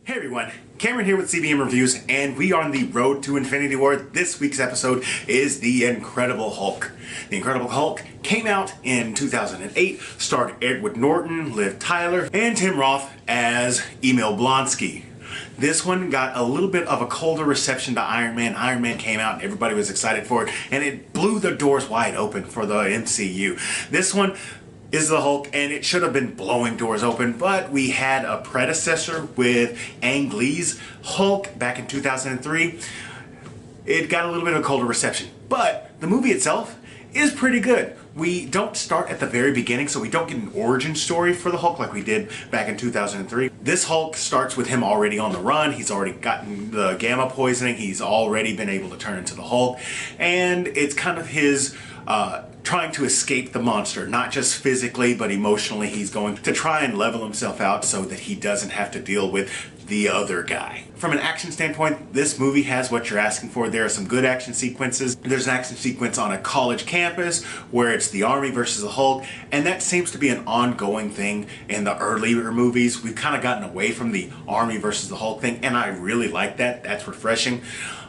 Hey everyone, Cameron here with CBM Reviews, and we are on the road to Infinity War. This week's episode is The Incredible Hulk. The Incredible Hulk came out in 2008, starred Edward Norton, Liv Tyler, and Tim Roth as Emil Blonsky. This one got a little bit of a colder reception to Iron Man. Iron Man came out and everybody was excited for it, and it blew the doors wide open for the MCU. This one is the Hulk, and it should have been blowing doors open, but we had a predecessor with Ang Lee's Hulk back in 2003. It got a little bit of a colder reception, but the movie itself is pretty good. We don't start at the very beginning, so we don't get an origin story for the Hulk like we did back in 2003. This Hulk starts with him already on the run. He's already gotten the gamma poisoning. He's already been able to turn into the Hulk, and it's kind of his trying to escape the monster, not just physically, but emotionally. He's going to try and level himself out so that he doesn't have to deal with the other guy. From an action standpoint, this movie has what you're asking for. There are some good action sequences. There's an action sequence on a college campus where it's the Army versus the Hulk, and that seems to be an ongoing thing in the earlier movies. We've kind of gotten away from the Army versus the Hulk thing, and I really like that. That's refreshing.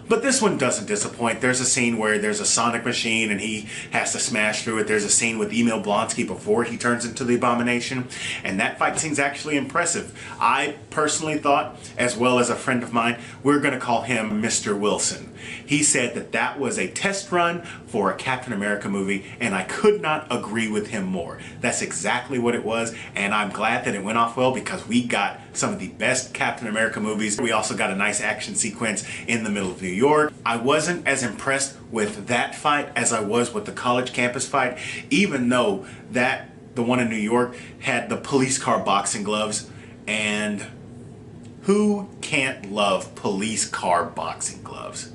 But this one doesn't disappoint. There's a scene where there's a sonic machine and he has to smash through it. There's a scene with Emil Blonsky before he turns into the Abomination, and that fight scene's actually impressive. I personally thought, as well as a friend of mine, we're going to call him Mr. Wilson. He said that that was a test run for a Captain America movie, and I could not agree with him more. That's exactly what it was, and I'm glad that it went off well because we got some of the best Captain America movies. We also got a nice action sequence in the middle of New York. I wasn't as impressed with that fight as I was with the college campus fight, even though that the one in New York had the police car boxing gloves, and who can't love police car boxing gloves?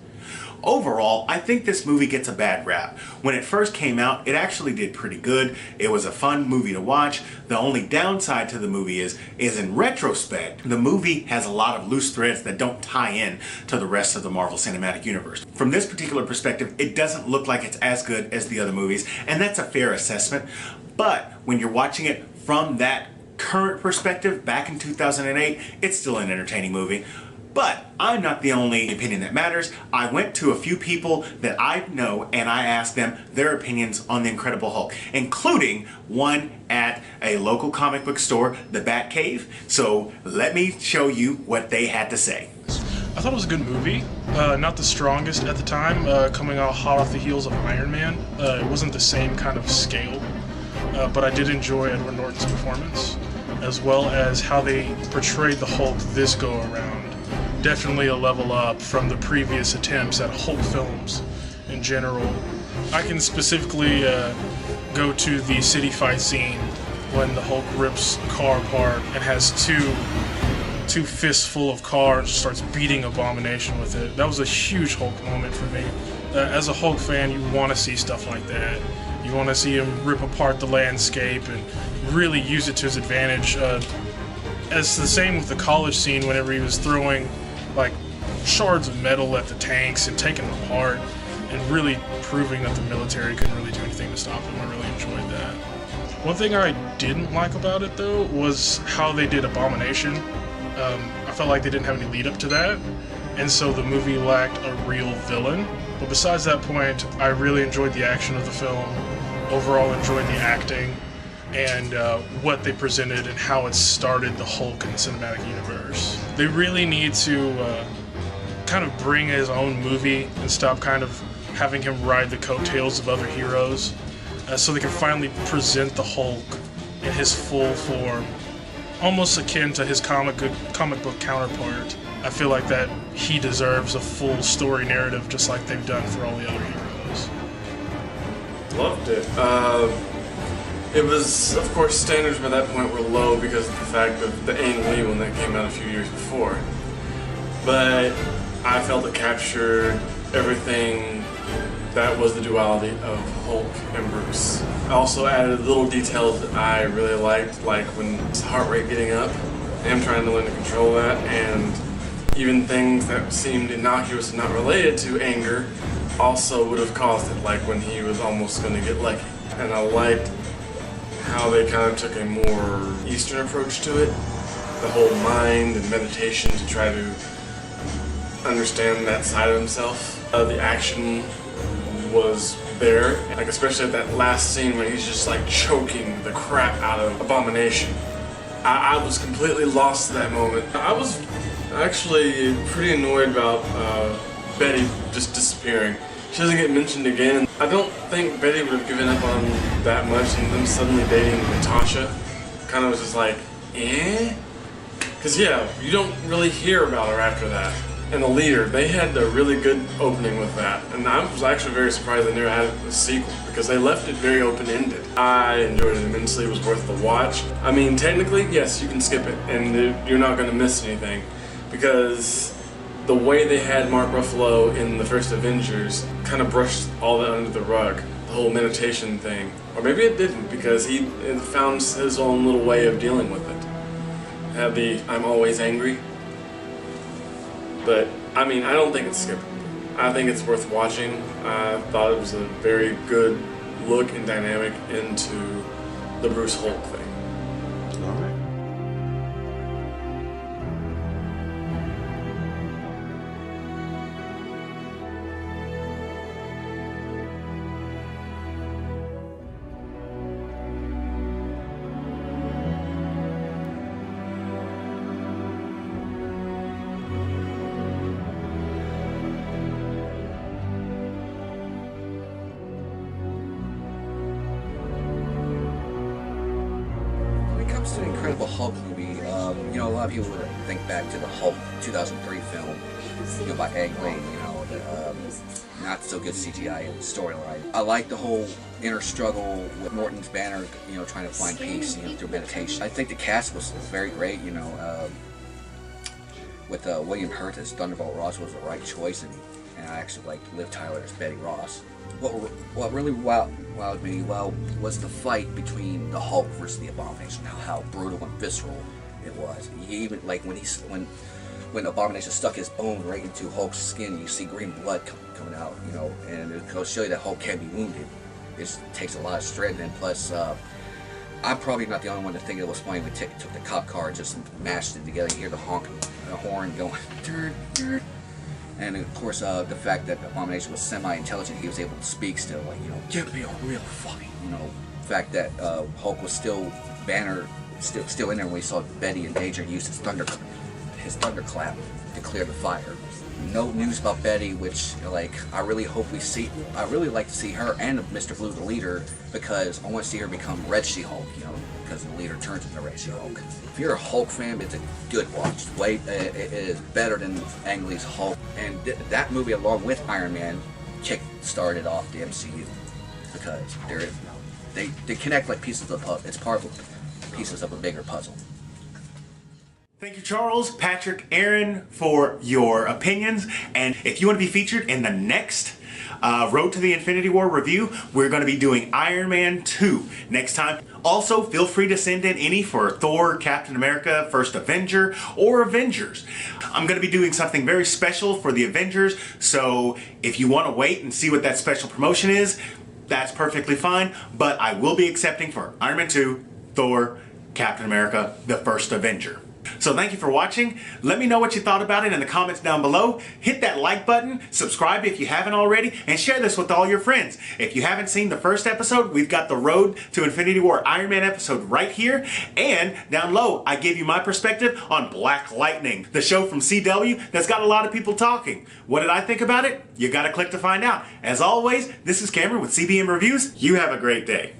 Overall, I think this movie gets a bad rap. When it first came out, it actually did pretty good. It was a fun movie to watch. The only downside to the movie is in retrospect, the movie has a lot of loose threads that don't tie in to the rest of the Marvel Cinematic Universe. From this particular perspective, it doesn't look like it's as good as the other movies, and that's a fair assessment. But when you're watching it from that current perspective, back in 2008, it's still an entertaining movie. But I'm not the only opinion that matters. I went to a few people that I know and I asked them their opinions on The Incredible Hulk, including one at a local comic book store, the Bat Cave. So let me show you what they had to say. I thought it was a good movie. Not the strongest at the time, coming out hot off the heels of Iron Man. It wasn't the same kind of scale, but I did enjoy Edward Norton's performance, as well as how they portrayed the Hulk this go around. Definitely a level up from the previous attempts at Hulk films in general. I can specifically go to the city fight scene when the Hulk rips a car apart and has two fists full of cars and starts beating Abomination with it. That was a huge Hulk moment for me. As a Hulk fan, you want to see stuff like that. You want to see him rip apart the landscape and really use it to his advantage. As the same with the college scene, whenever he was throwing like shards of metal at the tanks and taking them apart and really proving that the military couldn't really do anything to stop him. I really enjoyed that. One thing I didn't like about it though was how they did Abomination. I felt like they didn't have any lead up to that, and so the movie lacked a real villain. But besides that point, I really enjoyed the action of the film. Overall enjoyed the acting and what they presented and how it started the Hulk in the cinematic universe. They really need to kind of bring his own movie and stop kind of having him ride the coattails of other heroes, so they can finally present the Hulk in his full form, almost akin to his comic book counterpart. I feel like that he deserves a full story narrative just like they've done for all the other heroes. Loved it. It was, of course, standards by that point were low because of the fact of the Ang Lee one that came out a few years before. But I felt it captured everything that was the duality of Hulk and Bruce. I also added little details that I really liked, like when his heart rate getting up, him trying to learn to control that, and even things that seemed innocuous and not related to anger also would have caused it, like when he was almost going to get lucky. And I liked how they kind of took a more Eastern approach to it. the whole mind and meditation to try to understand that side of himself. The action was there, like especially at that last scene when he's just like choking the crap out of Abomination. I was completely lost at that moment. I was actually pretty annoyed about Betty just disappearing. She doesn't get mentioned again. I don't think Betty would have given up on that much, and them suddenly dating Natasha kind of was just like, eh? Because yeah, you don't really hear about her after that. And the leader, they had a really good opening with that. And I was actually very surprised they never had a sequel because they left it very open-ended. I enjoyed it immensely. It was worth the watch. I mean, technically, yes, you can skip it and you're not going to miss anything because the way they had Mark Ruffalo in the first Avengers kind of brushed all that under the rug. The whole meditation thing. Or maybe it didn't because he found his own little way of dealing with it. Had the I'm always angry. But, I mean, I don't think it's skippable. I think it's worth watching. I thought it was a very good look and dynamic into the Bruce Hulk thing. All right. To the Incredible Hulk movie, you know, a lot of people would think back to the Hulk 2003 film, you know, by Ang Lee, you know, the not so good CGI storyline. I like the whole inner struggle with Norton's Banner, you know, trying to find peace, you know, through meditation. I think the cast was very great, you know, with William Hurt as Thunderbolt Ross was the right choice, and I actually liked Liv Tyler as Betty Ross. What really wowed me was the fight between the Hulk versus the Abomination. How brutal and visceral it was. He even like when Abomination stuck his bone right into Hulk's skin, you see green blood coming out. You know, and it goes to show you that Hulk can be wounded. It takes a lot of strength, and plus, I'm probably not the only one to think it was funny when he took the cop car and just mashed it together. You hear the horn going, dirt. And of course, the fact that Abomination was semi-intelligent, he was able to speak still, like, you know, give me a real fight. You know, the fact that Hulk was still Banner, still in there when we saw Betty in danger, and used his thunderclap to clear the fire. No news about Betty, which, like, I really like to see her and Mr. Blue, the leader, because I want to see her become Red She-Hulk, you know, because the leader turns into Red She-Hulk. If you're a Hulk fan, it's a good watch. It is better than Ang Lee's Hulk. And that movie, along with Iron Man, started off the MCU because they connect like pieces of a puzzle. It's part of pieces of a bigger puzzle. Thank you, Charles, Patrick, Aaron, for your opinions. And if you want to be featured in the next Road to the Infinity War review, we're going to be doing Iron Man 2 next time. Also, feel free to send in any for Thor, Captain America, First Avenger, or Avengers. I'm going to be doing something very special for the Avengers, so if you want to wait and see what that special promotion is, that's perfectly fine. But I will be accepting for Iron Man 2, Thor, Captain America, the First Avenger. So thank you for watching. Let me know what you thought about it in the comments down below. Hit that like button, subscribe if you haven't already, and share this with all your friends. If you haven't seen the first episode, we've got the Road to Infinity War Iron Man episode right here. And down low, I gave you my perspective on Black Lightning, the show from CW that's got a lot of people talking. What did I think about it? You gotta click to find out. As always, this is Cameron with CBM Reviews. You have a great day.